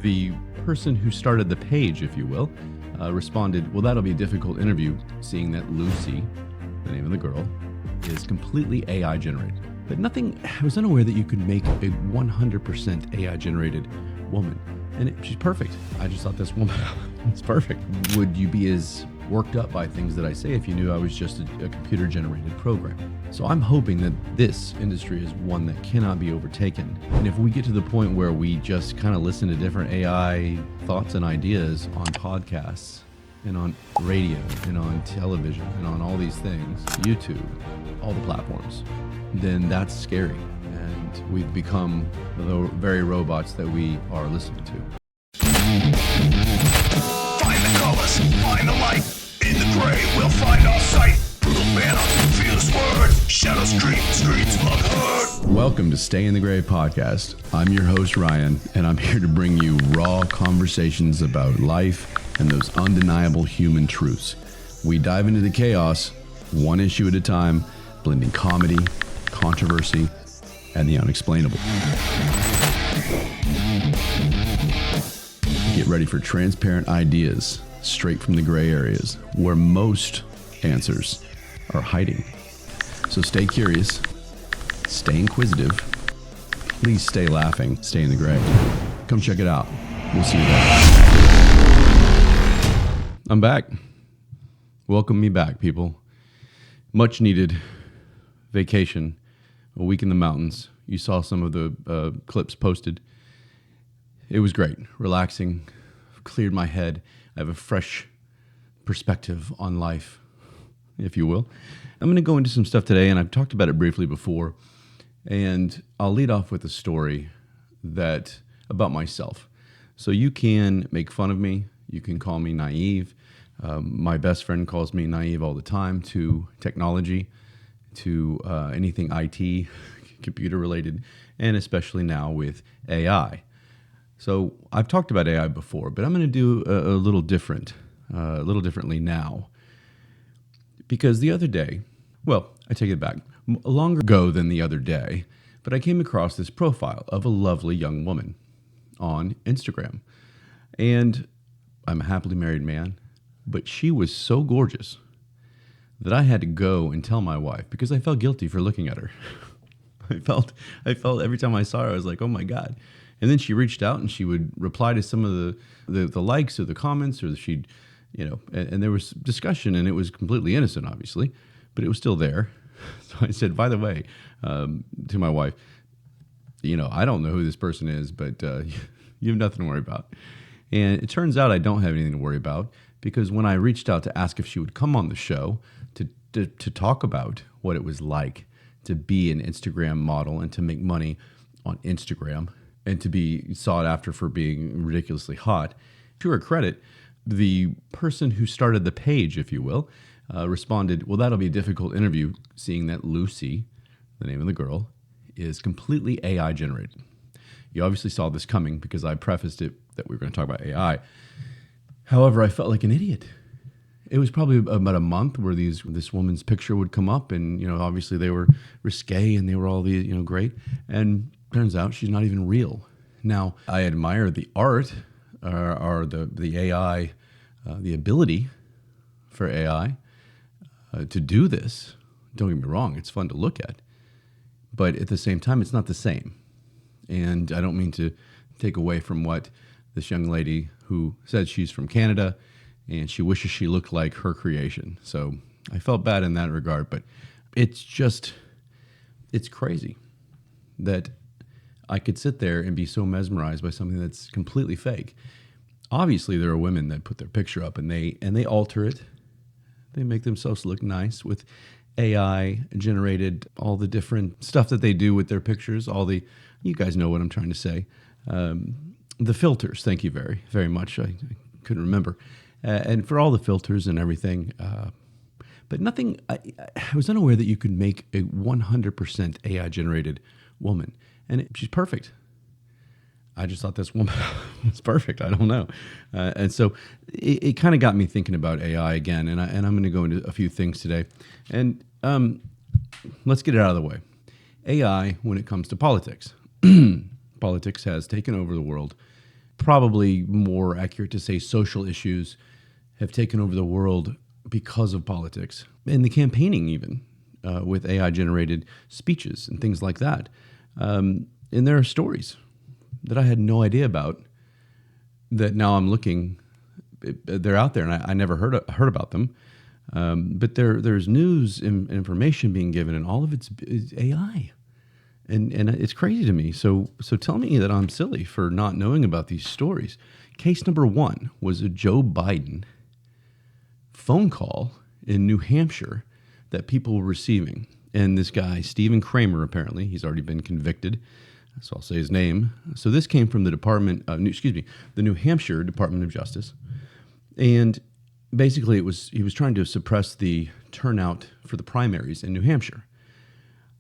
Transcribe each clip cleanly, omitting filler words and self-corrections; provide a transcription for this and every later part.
The person who started the page, if you will, responded, well, that'll be a difficult interview, seeing that Lucy, the name of the girl, is completely AI generated. But I was unaware that you could make a 100% AI generated woman. And she's perfect. I just thought this woman is perfect. Would you be as worked up by things that I say if you knew I was just a computer generated program? So I'm hoping that this industry is one that cannot be overtaken. And if we get to the point where we just kind of listen to different AI thoughts and ideas on podcasts and on radio and on television and on all these things, YouTube, all the platforms, then that's scary. And we've become the very robots that we are listening to. Find the colors, find the light. In the gray, we'll find our sight. Brutal banner, fierce words. Shadows screams unheard. Welcome to Stay in the Gray podcast. I'm your host, Ryan, and I'm here to bring you raw conversations about life and those undeniable human truths. We dive into the chaos, one issue at a time, blending comedy, controversy, and the unexplainable. Get ready for transparent ideas straight from the gray areas where most answers are hiding. So stay curious, stay inquisitive, please stay laughing, stay in the gray. Come check it out. We'll see you there. I'm back. Welcome me back, people. Much needed vacation, a week in the mountains. You saw some of the clips posted. It was great, relaxing, cleared my head. I have a fresh perspective on life, if you will. I'm going to go into some stuff today, and I've talked about it briefly before, and I'll lead off with a story about myself. So you can make fun of me. You can call me naive. My best friend calls me naive all the time to technology, to anything IT, computer related, and especially now with AI. So I've talked about AI before, but I'm going to do a little differently now. Because the other day, well, I take it back, longer ago than the other day, but I came across this profile of a lovely young woman on Instagram. And I'm a happily married man, but she was so gorgeous that I had to go and tell my wife because I felt guilty for looking at her. I felt every time I saw her, I was like, oh my God. And then she reached out and she would reply to some of the likes or the comments, or she'd, and there was discussion, and it was completely innocent, obviously, but it was still there. So I said, by the way, to my wife, I don't know who this person is, but you have nothing to worry about. And it turns out I don't have anything to worry about, because when I reached out to ask if she would come on the show to talk about what it was like to be an Instagram model and to make money on Instagram and to be sought after for being ridiculously hot, to her credit, the person who started the page, if you will, responded, well, that'll be a difficult interview, seeing that Lucy, the name of the girl, is completely AI generated. You obviously saw this coming because I prefaced it that we were going to talk about AI. However, I felt like an idiot. It was probably about a month where this woman's picture would come up, and obviously they were risque and they were all great, and turns out she's not even real. Now, I admire the art or the AI, the ability for AI to do this. Don't get me wrong, it's fun to look at, but at the same time, it's not the same. And I don't mean to take away from what this young lady who said she's from Canada and she wishes she looked like her creation. So I felt bad in that regard, but it's crazy that I could sit there and be so mesmerized by something that's completely fake. Obviously, there are women that put their picture up and they alter it. They make themselves look nice with AI generated, all the different stuff that they do with their pictures, you guys know what I'm trying to say. The filters, thank you very, very much. I couldn't remember. And for all the filters and everything, but nothing, I was unaware that you could make a 100% AI generated woman. And she's perfect. I just thought this woman was perfect. I don't know. And so it kind of got me thinking about AI again. And I'm going to go into a few things today. And let's get it out of the way. AI when it comes to politics. Politics has taken over the world probably more accurate to say social issues have taken over the world because of politics and the campaigning, even with AI-generated speeches and things like that. And there are stories that I had no idea about that now I'm looking. They're out there, and I never heard about them. But there's news and information being given, and all of it's AI. And it's crazy to me. So tell me that I'm silly for not knowing about these stories. Case number one was a Joe Biden phone call in New Hampshire that people were receiving. And this guy, Stephen Kramer, apparently, he's already been convicted. So I'll say his name. So this came from the New Hampshire Department of Justice. And basically he was trying to suppress the turnout for the primaries in New Hampshire.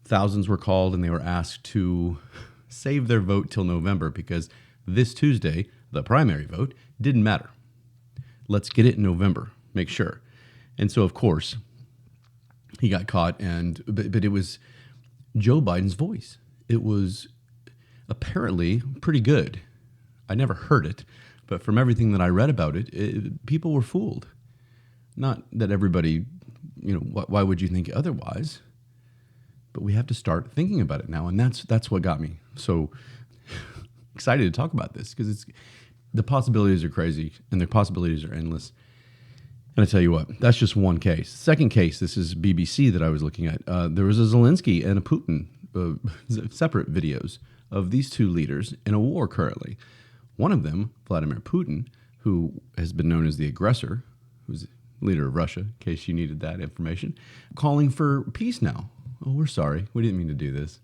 Thousands were called, and they were asked to save their vote till November because this Tuesday, the primary vote didn't matter. Let's get it in November, make sure. And so, of course, he got caught, but it was Joe Biden's voice. It was apparently pretty good. I never heard it, but from everything that I read about it, people were fooled. Not that everybody, why would you think otherwise? But we have to start thinking about it now, and that's what got me so excited to talk about this, because the possibilities are crazy and the possibilities are endless. And I tell you what, that's just one case. Second case, this is BBC that I was looking at. There was a Zelensky and a Putin, separate videos of these two leaders in a war currently. One of them, Vladimir Putin, who has been known as the aggressor, who's leader of Russia, in case you needed that information, calling for peace now. Oh, we're sorry. We didn't mean to do this.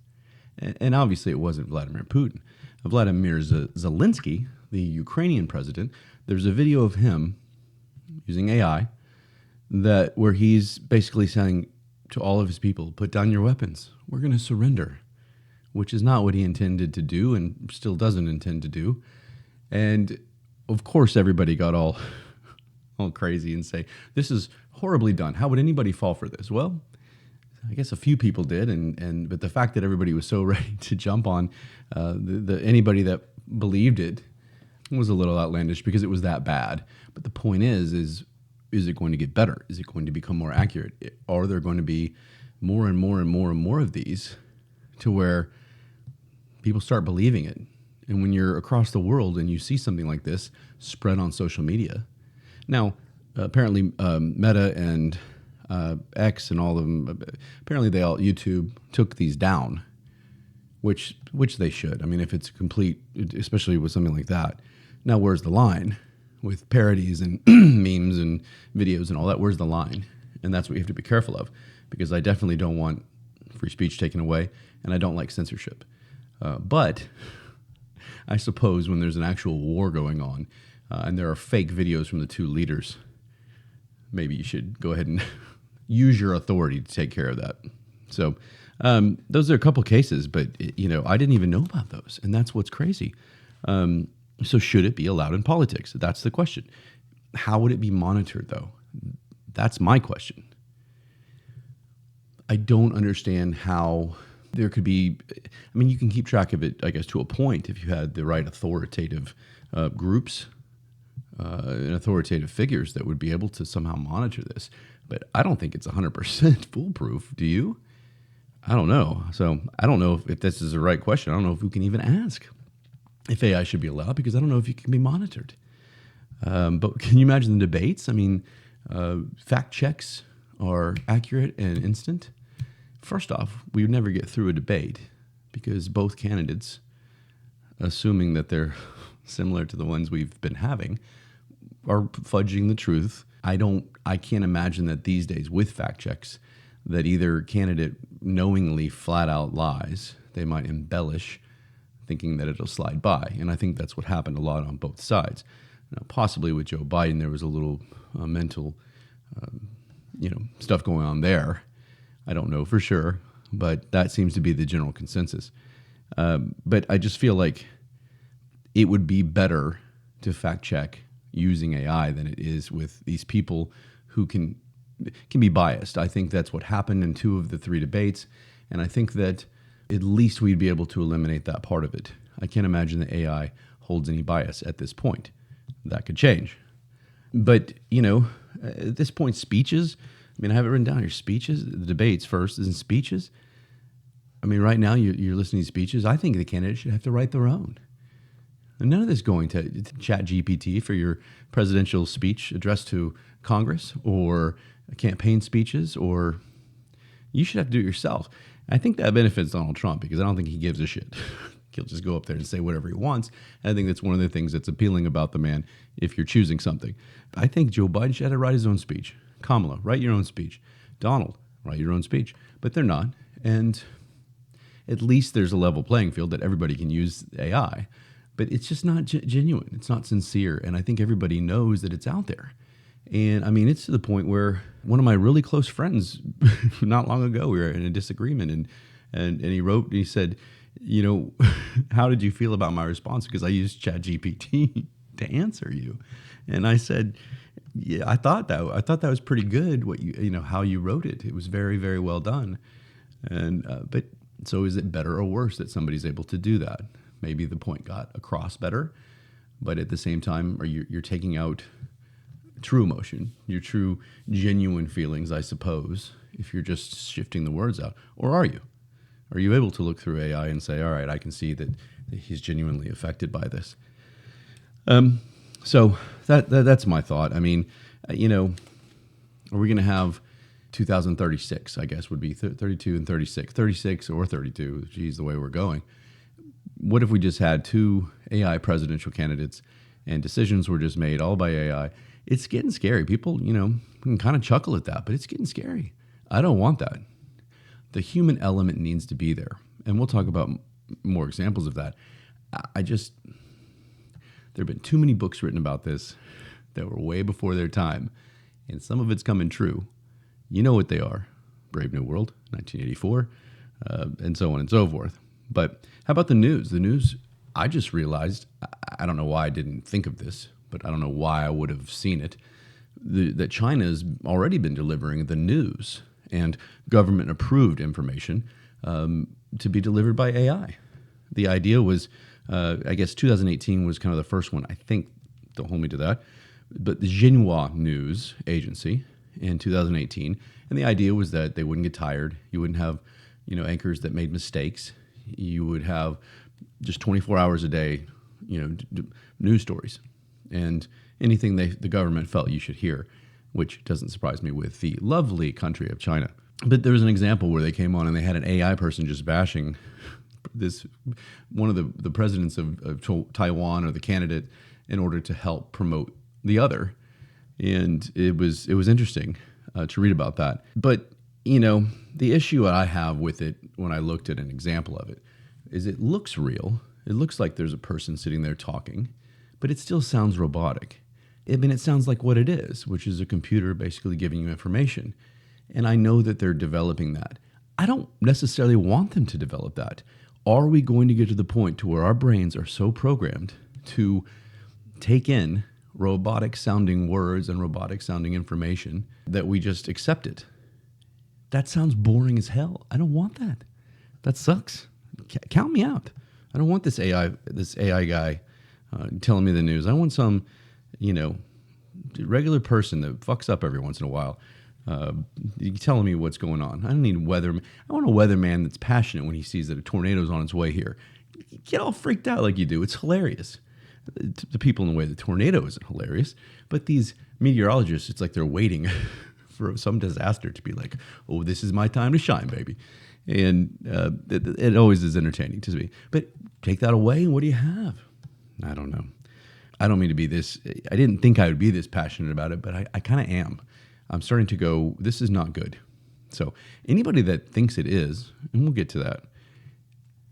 And obviously it wasn't Vladimir Putin. Vladimir Zelensky, the Ukrainian president, there's a video of him using AI where he's basically saying to all of his people, put down your weapons. We're going to surrender, which is not what he intended to do and still doesn't intend to do. And of course, everybody got all crazy and say, this is horribly done. How would anybody fall for this? Well, I guess a few people did, but the fact that everybody was so ready to jump on anybody that believed it was a little outlandish because it was that bad. But the point is it going to get better? Is it going to become more accurate? Are there going to be more and more and more and more of these to where people start believing it? And when you're across the world and you see something like this spread on social media, now apparently Meta and X and all of them, apparently YouTube took these down, which they should. I mean, if it's complete, especially with something like that. Now, where's the line with parodies and memes and videos and all that? Where's the line? And that's what you have to be careful of, because I definitely don't want free speech taken away, and I don't like censorship. But I suppose when there's an actual war going on and there are fake videos from the two leaders, maybe you should go ahead and use your authority to take care of that. So those are a couple cases, but I didn't even know about those, and that's what's crazy. So should it be allowed in politics? That's the question. How would it be monitored, though? That's my question. I don't understand how there could be. I mean, you can keep track of it, I guess, to a point if you had the right authoritative groups and authoritative figures that would be able to somehow monitor this. But I don't think it's 100% foolproof. Do you? I don't know. So I don't know if this is the right question. I don't know if we can even ask if AI should be allowed, because I don't know if it can be monitored. But can you imagine the debates? I mean, fact checks are accurate and instant. First off, we would never get through a debate because both candidates, assuming that they're similar to the ones we've been having, are fudging the truth. I can't imagine that these days with fact checks that either candidate knowingly flat out lies. They might embellish, thinking that it'll slide by. And I think that's what happened a lot on both sides. Now, possibly with Joe Biden, there was a little mental, stuff going on there. I don't know for sure, but that seems to be the general consensus. But I just feel like it would be better to fact check using AI than it is with these people who can be biased. I think that's what happened in 2 of the 3 debates, and I think that at least we'd be able to eliminate that part of it. I can't imagine the AI holds any bias at this point. That could change. But, at this point, speeches, I have it written down here, speeches, the debates first, isn't speeches? Right now you're listening to speeches. I think the candidates should have to write their own. And none of this going to Chat GPT for your presidential speech addressed to Congress or campaign speeches, or you should have to do it yourself. I think that benefits Donald Trump because I don't think he gives a shit. He'll just go up there and say whatever he wants. And I think that's one of the things that's appealing about the man if you're choosing something. I think Joe Biden should have to write his own speech. Kamala, write your own speech. Donald, write your own speech. But they're not. And at least there's a level playing field that everybody can use AI. But it's just not genuine. It's not sincere. And I think everybody knows that it's out there. And it's to the point where one of my really close friends, not long ago, we were in a disagreement, and he wrote, and he said, how did you feel about my response? Because I used ChatGPT to answer you. And I said, yeah, I thought that was pretty good. What how you wrote it. It was very, very well done. And but so is it better or worse that somebody's able to do that? Maybe the point got across better, but at the same time, you're taking out true emotion, your true, genuine feelings, I suppose, if you're just shifting the words out. Or are you? Are you able to look through AI and say, all right, I can see that he's genuinely affected by this? So that's my thought. Are we going to have 2036, I guess, would be 32 and 36. 36 or 32, geez, the way we're going. What if we just had two AI presidential candidates and decisions were just made all by AI? It's getting scary. People, can kind of chuckle at that, but it's getting scary. I don't want that. The human element needs to be there. And we'll talk about more examples of that. There have been too many books written about this that were way before their time. And some of it's coming true. You know what they are. Brave New World, 1984, and so on and so forth. But how about the news? The news, I just realized, I don't know why I didn't think of this, but I don't know why I would have seen it, that China has already been delivering the news and government-approved information to be delivered by AI. The idea was, I guess 2018 was kind of the first one, I think, don't hold me to that, but the Xinhua News Agency in 2018, and the idea was that they wouldn't get tired. You wouldn't have, anchors that made mistakes. You would have just 24 hours a day, news stories and anything the government felt you should hear, which doesn't surprise me with the lovely country of China. But there was an example where they came on and they had an AI person just bashing one of the presidents of Taiwan, or the candidate, in order to help promote the other. And it was interesting to read about that. But, the issue I have with it when I looked at an example of it is it looks real. It looks like there's a person sitting there talking, but it still sounds robotic. It sounds like what it is, which is a computer basically giving you information. And I know that they're developing that. I don't necessarily want them to develop that. Are we going to get to the point to where our brains are so programmed to take in robotic sounding words and robotic sounding information that we just accept it? That sounds boring as hell. I don't want that. That sucks. Count me out. I don't want this AI guy telling me the news. I want some, regular person that fucks up every once in a while telling me what's going on. I don't need weatherman. I want a weatherman that's passionate when he sees that a tornado's on its way here. Get all freaked out like you do. It's hilarious. The people in the way the tornado isn't hilarious, but these meteorologists, it's like they're waiting for some disaster to be like, oh, this is my time to shine, baby. And it always is entertaining to me. But take that away, and what do you have? I don't know. I don't mean to be this. I didn't think I would be this passionate about it, but I kind of am. I'm starting to go, this is not good. So anybody that thinks it is, and we'll get to that,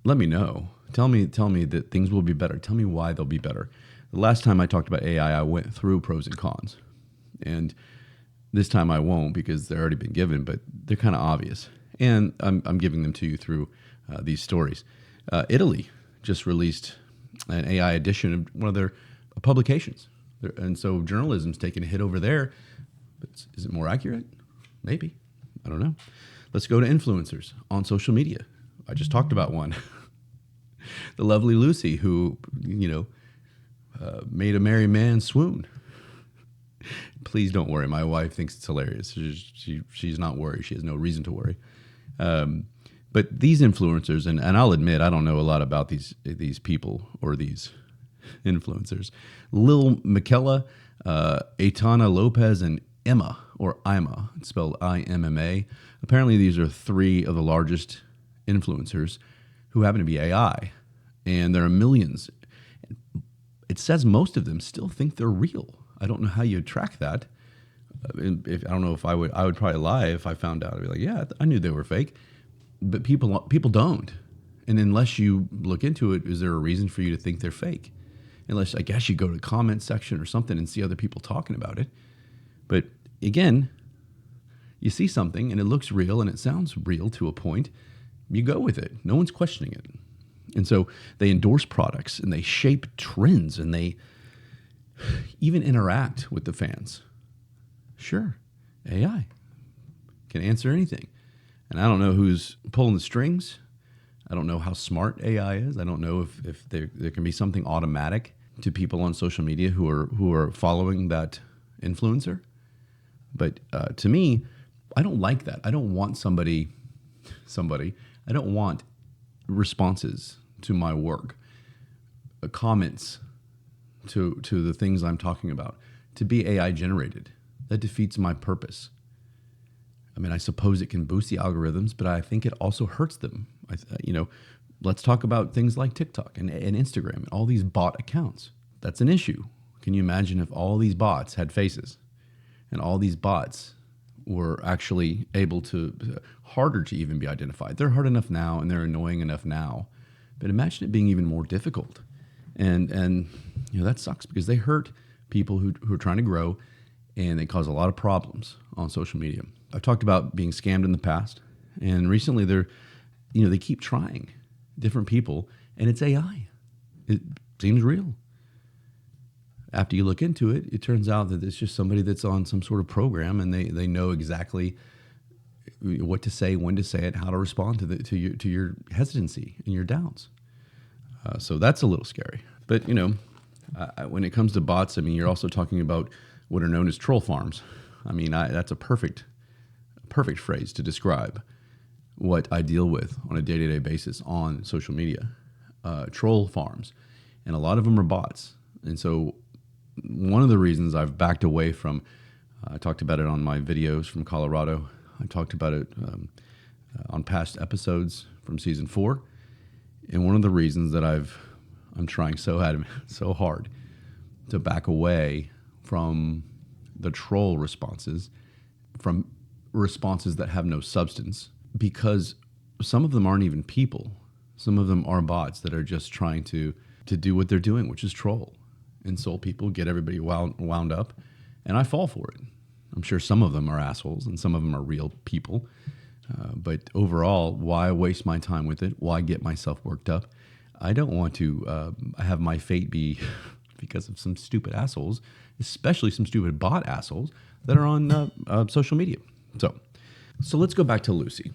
let me know. Tell me that things will be better. Tell me why they'll be better. The last time I talked about AI, I went through pros and cons. And this time I won't, because they've already been given, but they're kind of obvious. And I'm giving them to you through these stories. Italy just released an AI edition of one of their publications. And so journalism's taking a hit over there. But is it more accurate? Maybe. I don't know. Let's go to influencers on social media. I just talked about one. The lovely Lucy, who, made a married man swoon. Please don't worry. My wife thinks it's hilarious. She's not worried. She has no reason to worry. But these influencers, and I'll admit, I don't know a lot about these people or these influencers. Lil Miquela, Aitana Lopez, and Emma, or Ima, it's spelled IMMA. Apparently, these are three of the largest influencers who happen to be AI, and there are millions. It says most of them still think they're real. I don't know how you track that. I don't know if I would probably lie if I found out. I'd be like, yeah, I knew they were fake. But people don't. And unless you look into it, is there a reason for you to think they're fake? Unless, I guess, you go to the comment section or something and see other people talking about it. But again, you see something and it looks real and it sounds real to a point, you go with it. No one's questioning it. And so they endorse products and they shape trends and they even interact with the fans. Sure, AI can answer anything. And I don't know who's pulling the strings. I don't know how smart AI is. I don't know if there can be something automatic to people on social media who are following that influencer. But to me, I don't like that. I don't want somebody. I don't want responses to my work, comments to the things I'm talking about to be AI generated. That defeats my purpose. I mean, I suppose it can boost the algorithms, but I think it also hurts them. Let's talk about things like TikTok and Instagram and all these bot accounts. That's an issue. Can you imagine if all these bots had faces and all these bots were actually able to, harder to even be identified? They're hard enough now and they're annoying enough now, but imagine it being even more difficult. And that sucks because they hurt people who are trying to grow, and they cause a lot of problems on social media. I've talked about being scammed in the past, and recently they keep trying different people, and it's AI. It seems real. After you look into it, it turns out that it's just somebody that's on some sort of program, and they know exactly what to say, when to say it, how to respond to your hesitancy and your doubts. So that's a little scary. But when it comes to bots, I mean, you're also talking about what are known as troll farms. I mean, that's a perfect phrase to describe what I deal with on a day-to-day basis on social media. Troll farms, and a lot of them are bots. And so one of the reasons I've backed away from, I talked about it on my videos from Colorado. I talked about it on past episodes from season 4. And one of the reasons that I'm trying so hard to back away from the troll responses, from responses that have no substance, because some of them aren't even people. Some of them are bots that are just trying to do what they're doing, which is troll, insult people, get everybody wound up, and I fall for it. I'm sure some of them are assholes and some of them are real people. But overall, why waste my time with it? Why get myself worked up? I don't want to have my fate be because of some stupid assholes, especially some stupid bot assholes that are on social media. So let's go back to Lucy.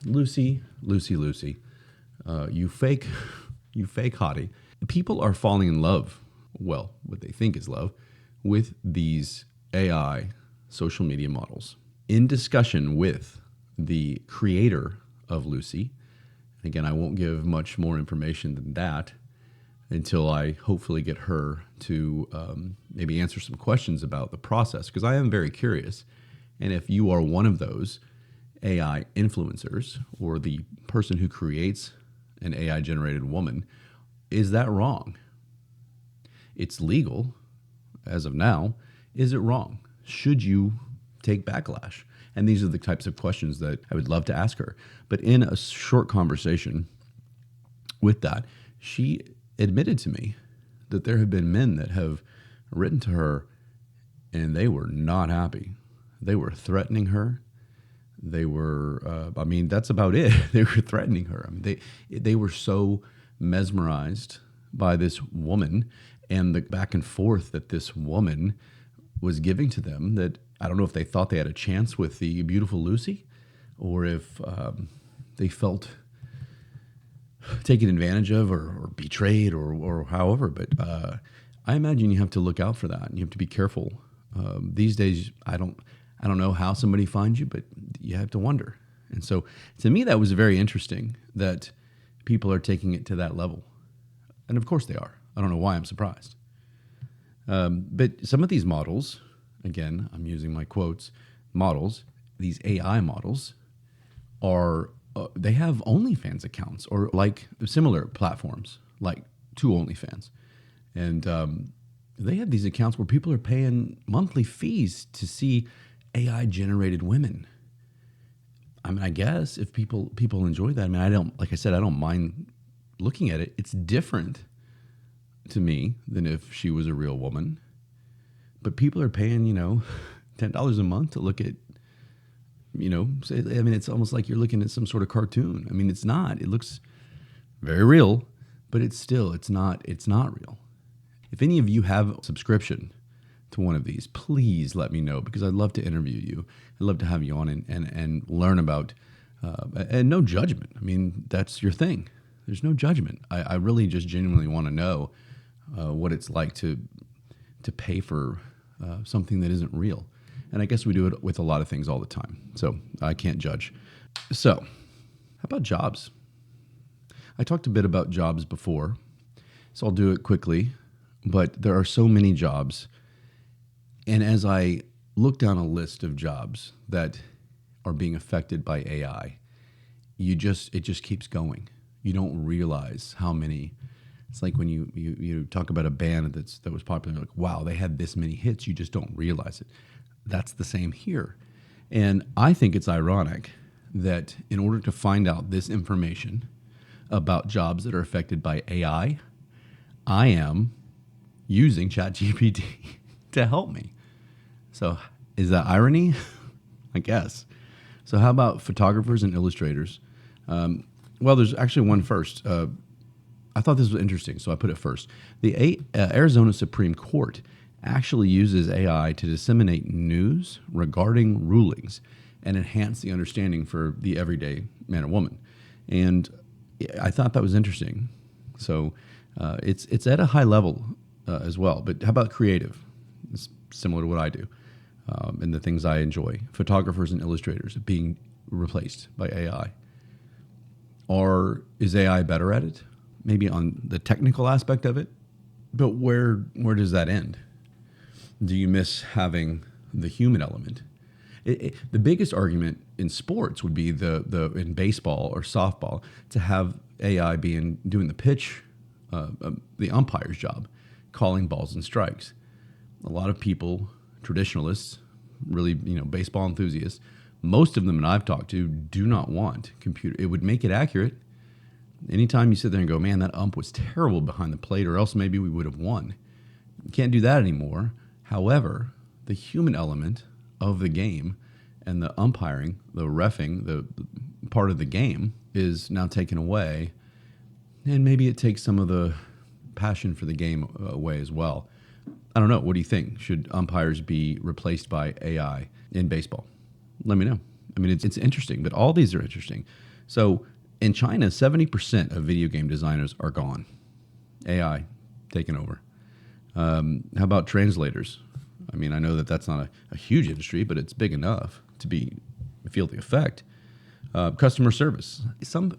Lucy, you fake hottie. People are falling in love, well, what they think is love, with these AI social media models. In discussion with the creator of Lucy, again, I won't give much more information than that until I hopefully get her to maybe answer some questions about the process, because I am very curious. And if you are one of those AI influencers or the person who creates an AI-generated woman, is that wrong? It's legal as of now. Is it wrong? Should you take backlash? And these are the types of questions that I would love to ask her. But in a short conversation with that, she admitted to me that there have been men that have written to her and they were not happy. They were threatening her. They were, that's about it. They were threatening her. I mean, they were so mesmerized by this woman and the back and forth that this woman was giving to them that I don't know if they thought they had a chance with the beautiful Lucy or if they felt taken advantage of or betrayed or however. But I imagine you have to look out for that, and you have to be careful. These days, I don't know how somebody finds you, but you have to wonder. And so, to me, that was very interesting that people are taking it to that level, and of course they are. I don't know why I'm surprised. But some of these models, again, I'm using my quotes, models. These AI models are they have OnlyFans accounts or like similar platforms, like to OnlyFans, and they have these accounts where people are paying monthly fees to see AI generated women. I mean, I guess if people enjoy that, I mean, I don't, like I said, I don't mind looking at it. It's different to me than if she was a real woman, but people are paying, $10 a month to look at, I mean, it's almost like you're looking at some sort of cartoon. I mean, it's not. It looks very real, but it's not real. If any of you have a subscription to one of these, please let me know, because I'd love to interview you. I'd love to have you on and learn about, and no judgment. I mean, that's your thing. There's no judgment. I really just genuinely want to know what it's like to pay for something that isn't real. And I guess we do it with a lot of things all the time. So I can't judge. So how about jobs? I talked a bit about jobs before, so I'll do it quickly. But there are so many jobs. And as I look down a list of jobs that are being affected by AI, it just keeps going. You don't realize how many. It's like when you talk about a band that was popular, like, wow, they had this many hits. You just don't realize it. That's the same here. And I think it's ironic that in order to find out this information about jobs that are affected by AI, I am using ChatGPT to help me. So is that irony? I guess. So how about photographers and illustrators? Well, there's actually one first. I thought this was interesting, so I put it first. The Arizona Supreme Court actually uses AI to disseminate news regarding rulings and enhance the understanding for the everyday man or woman. And I thought that was interesting. So it's at a high level as well. But how about creative? It's similar to what I do and the things I enjoy. Photographers and illustrators being replaced by AI. Or is AI better at it? Maybe on the technical aspect of it. But where does that end? Do you miss having the human element? The biggest argument in sports would be in baseball or softball to have AI doing the pitch, the umpire's job, calling balls and strikes. A lot of people, traditionalists, really baseball enthusiasts, most of them that I've talked to do not want computer. It would make it accurate. Anytime you sit there and go, man, that ump was terrible behind the plate, or else maybe we would have won. You can't do that anymore. However, the human element of the game and the umpiring, the reffing, the part of the game is now taken away. And maybe it takes some of the passion for the game away as well. I don't know. What do you think? Should umpires be replaced by AI in baseball? Let me know. I mean, it's interesting, but all these are interesting. So in China, 70% of video game designers are gone. AI taken over. How about translators? I mean, I know that that's not a huge industry, but it's big enough to feel the effect. Customer service. Some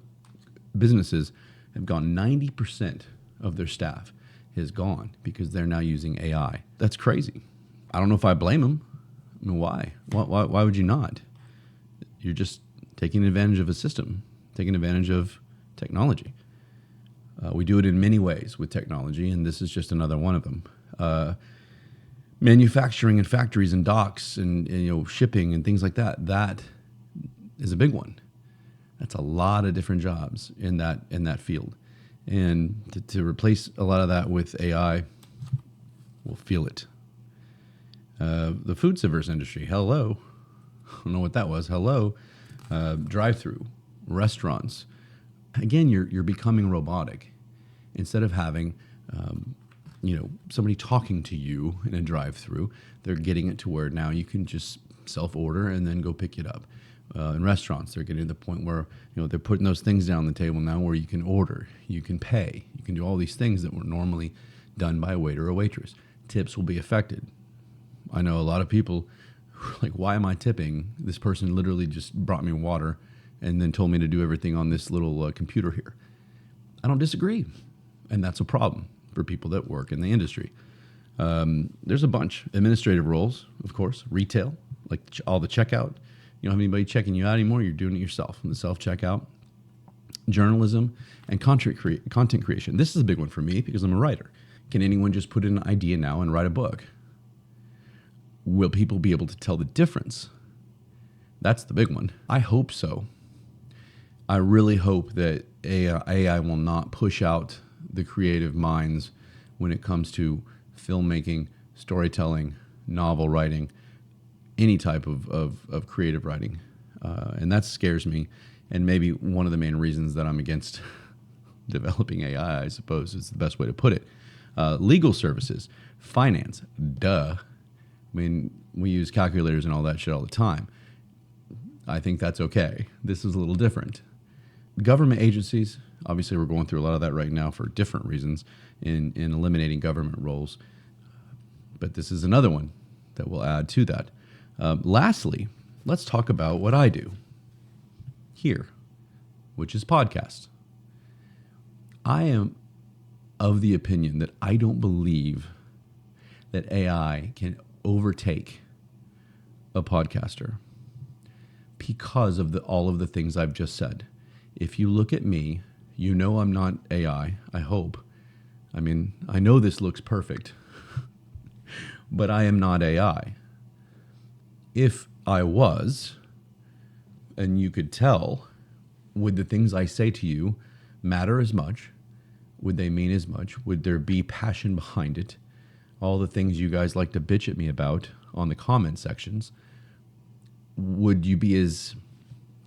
businesses have gone 90% of their staff is gone because they're now using AI. That's crazy. I don't know if I blame them. I mean, why? Why would you not? You're just taking advantage of a system, taking advantage of technology. We do it in many ways with technology, and this is just another one of them. Manufacturing and factories and docks and shipping and things like that. That is a big one. That's a lot of different jobs in that field, and to replace a lot of that with AI, we'll feel it. The food service industry. Hello, I don't know what that was. Hello, drive-through restaurants. Again, you're becoming robotic. Instead of having somebody talking to you in a drive-through, they're getting it to where now you can just self-order and then go pick it up. In restaurants, they're getting to the point where they're putting those things down on the table now where you can order, you can pay, you can do all these things that were normally done by a waiter or waitress. Tips will be affected. I know a lot of people who are like, why am I tipping? This person literally just brought me water and then told me to do everything on this little computer here. I don't disagree. And that's a problem for people that work in the industry. There's a bunch. Administrative roles, of course, retail, like all the checkout. You don't have anybody checking you out anymore. You're doing it yourself in the self-checkout. Journalism and content creation. This is a big one for me because I'm a writer. Can anyone just put in an idea now and write a book? Will people be able to tell the difference? That's the big one. I hope so. I really hope that AI will not push out the creative minds when it comes to filmmaking, storytelling, novel writing, any type of creative writing. And that scares me. And maybe one of the main reasons that I'm against developing AI, I suppose, is the best way to put it. Legal services, finance, duh. I mean, we use calculators and all that shit all the time. I think that's okay. This is a little different. Government agencies, obviously we're going through a lot of that right now for different reasons in eliminating government roles. But this is another one that will add to that. Lastly, let's talk about what I do here, which is podcasts. I am of the opinion that I don't believe that AI can overtake a podcaster because of all of the things I've just said. If you look at me, you know I'm not AI, I hope. I mean, I know this looks perfect, but I am not AI. If I was, and you could tell, would the things I say to you matter as much? Would they mean as much? Would there be passion behind it? All the things you guys like to bitch at me about on the comment sections. Would you be as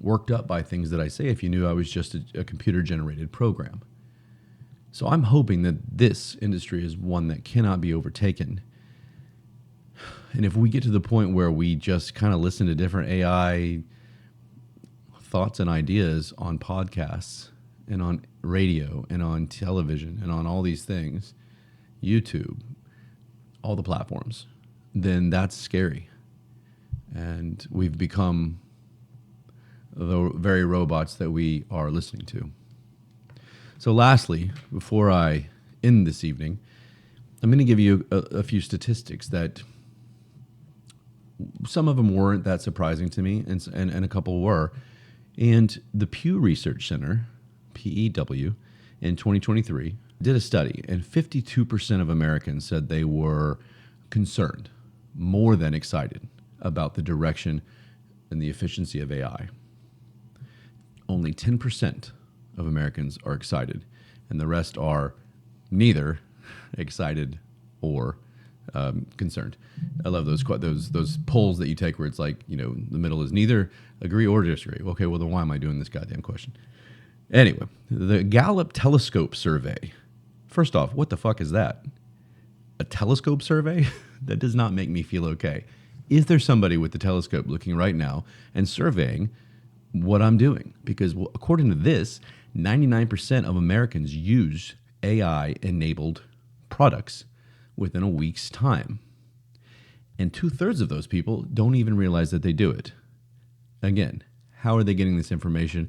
worked up by things that I say if you knew I was just a computer-generated program? So I'm hoping that this industry is one that cannot be overtaken. And if we get to the point where we just kind of listen to different AI thoughts and ideas on podcasts and on radio and on television and on all these things, YouTube, all the platforms, then that's scary. And we've become the very robots that we are listening to. So lastly, before I end this evening, I'm going to give you a few statistics that some of them weren't that surprising to me, and a couple were. And the Pew Research Center, PEW, in 2023 did a study, and 52% of Americans said they were concerned, more than excited, about the direction and the efficiency of AI. Only 10% of Americans are excited, and the rest are neither excited or concerned. I love those polls that you take where it's like, you know, the middle is neither agree or disagree. Okay, well then why am I doing this goddamn question? Anyway, the Gallup Telescope Survey. First off, what the fuck is that? A telescope survey? That does not make me feel okay. Is there somebody with the telescope looking right now and surveying what I'm doing? Because according to this, 99% of Americans use AI-enabled products within a week's time. And 2/3 of those people don't even realize that they do it. Again, how are they getting this information?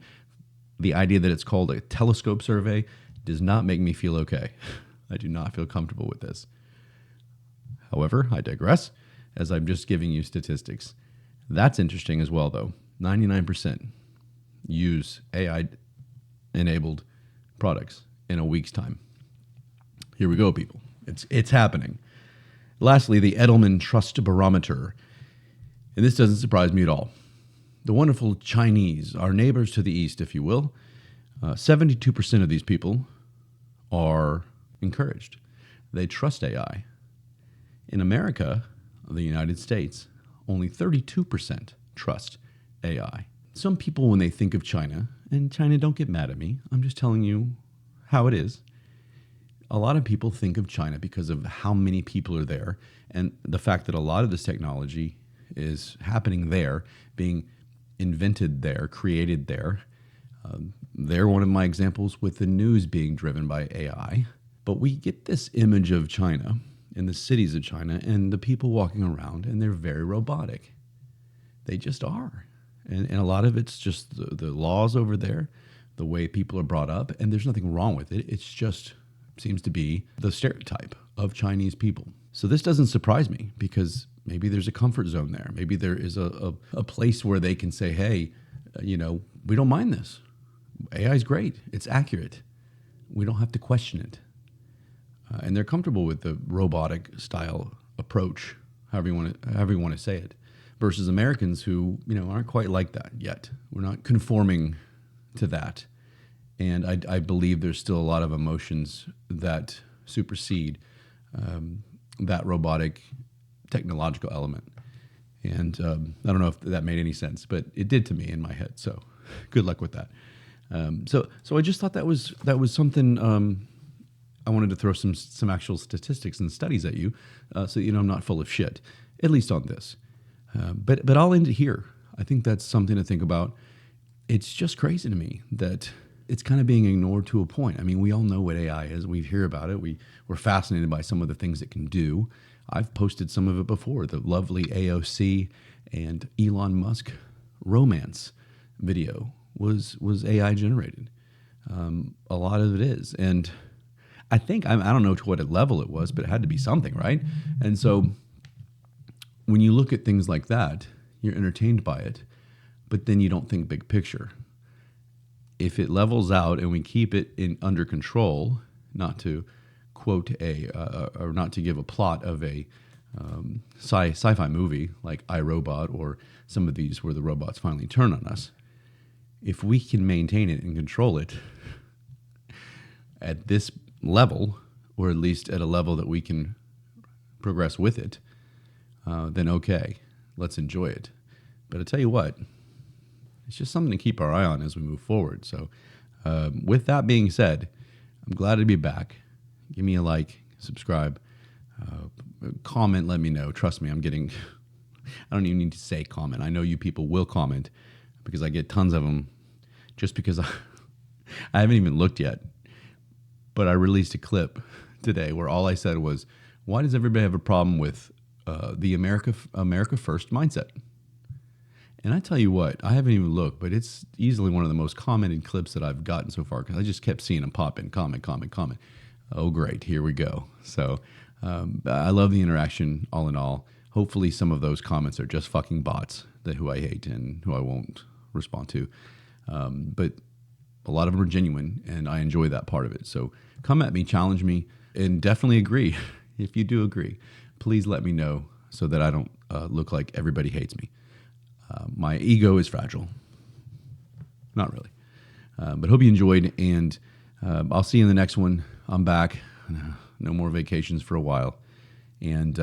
The idea that it's called a telescope survey does not make me feel okay. I do not feel comfortable with this. However, I digress, as I'm just giving you statistics. That's interesting as well, though. 99% use AI-enabled products in a week's time. Here we go, people. It's happening. Lastly, the Edelman Trust Barometer. And this doesn't surprise me at all. The wonderful Chinese, our neighbors to the east, if you will, 72% of these people are encouraged. They trust AI. In America, the United States, only 32% trust AI. Some people, when they think of China, and China, don't get mad at me, I'm just telling you how it is. A lot of people think of China because of how many people are there and the fact that a lot of this technology is happening there, being invented there, created there. They're one of my examples with the news being driven by AI. But we get this image of China and the cities of China and the people walking around, and they're very robotic. They just are. And a lot of it's just the laws over there, the way people are brought up, and there's nothing wrong with it. It's just seems to be the stereotype of Chinese people. So this doesn't surprise me, because maybe there's a comfort zone there. Maybe there is a place where they can say, hey, we don't mind this. AI is great. It's accurate. We don't have to question it. And they're comfortable with the robotic style approach, however you want to say it, versus Americans who, aren't quite like that yet. We're not conforming to that. And I believe there's still a lot of emotions that supersede that robotic technological element. And I don't know if that made any sense, but it did to me in my head. So good luck with that. So I just thought that was something. I wanted to throw some actual statistics and studies at you, so I'm not full of shit, at least on this. But I'll end it here. I think that's something to think about. It's just crazy to me that it's kind of being ignored to a point. I mean, we all know what AI is. We hear about it. We're fascinated by some of the things it can do. I've posted some of it before. The lovely AOC and Elon Musk romance video was AI generated. A lot of it is. And I think, I don't know to what level it was, but it had to be something, right? And so when you look at things like that, you're entertained by it, but then you don't think big picture. If it levels out and we keep it under control, not to quote or not to give a plot of a sci-fi movie like iRobot or some of these where the robots finally turn on us, if we can maintain it and control it at this level, or at least at a level that we can progress with it, then okay, let's enjoy it. But I tell you what, it's just something to keep our eye on as we move forward. So with that being said, I'm glad to be back. Give me a like, subscribe, comment, let me know. Trust me, I don't even need to say comment. I know you people will comment because I get tons of them just because I haven't even looked yet. But I released a clip today where all I said was, why does everybody have a problem with the America First mindset? And I tell you what, I haven't even looked, but it's easily one of the most commented clips that I've gotten so far because I just kept seeing them pop in, comment. Oh, great, here we go. So I love the interaction all in all. Hopefully some of those comments are just fucking bots who I hate and who I won't respond to. But a lot of them are genuine, and I enjoy that part of it. So come at me, challenge me, and definitely agree. If you do agree, please let me know so that I don't look like everybody hates me. My ego is fragile. Not really. But hope you enjoyed, and I'll see you in the next one. I'm back. No more vacations for a while, and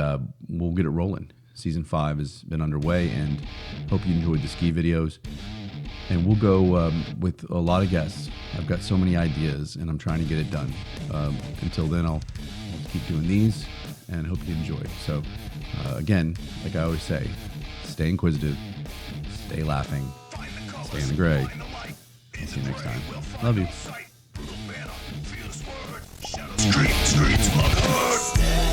we'll get it rolling. Season 5 has been underway, and hope you enjoyed the ski videos. And we'll go with a lot of guests. I've got so many ideas, and I'm trying to get it done. Until then, I'll keep doing these, and hope you enjoy. So, again, like I always say, stay inquisitive, stay laughing, stay in the gray. I'll see you next time. Love you. Streets, love hurt.